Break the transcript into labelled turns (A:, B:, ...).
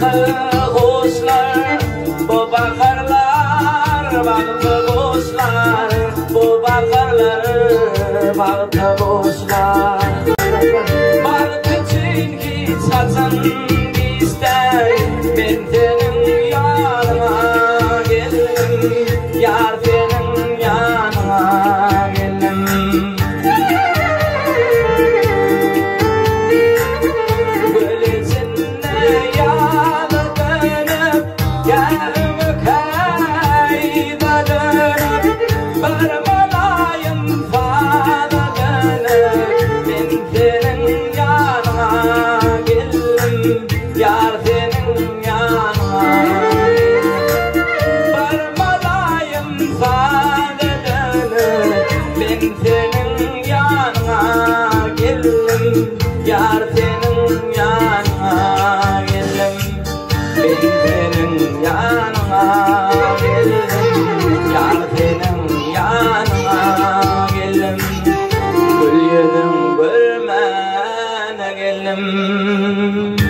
A: kuşlar, bu bakarlar, baktı kuşlar, bu bakarlar, baktı kuşlar. Balık için hiç açan ister, ben senin yanına geldim, yar senin yanına geldim. Yar senin yanına geldim, ben senin yanına geldim, yar senin yanına geldim, gül yüzün görmene geldim.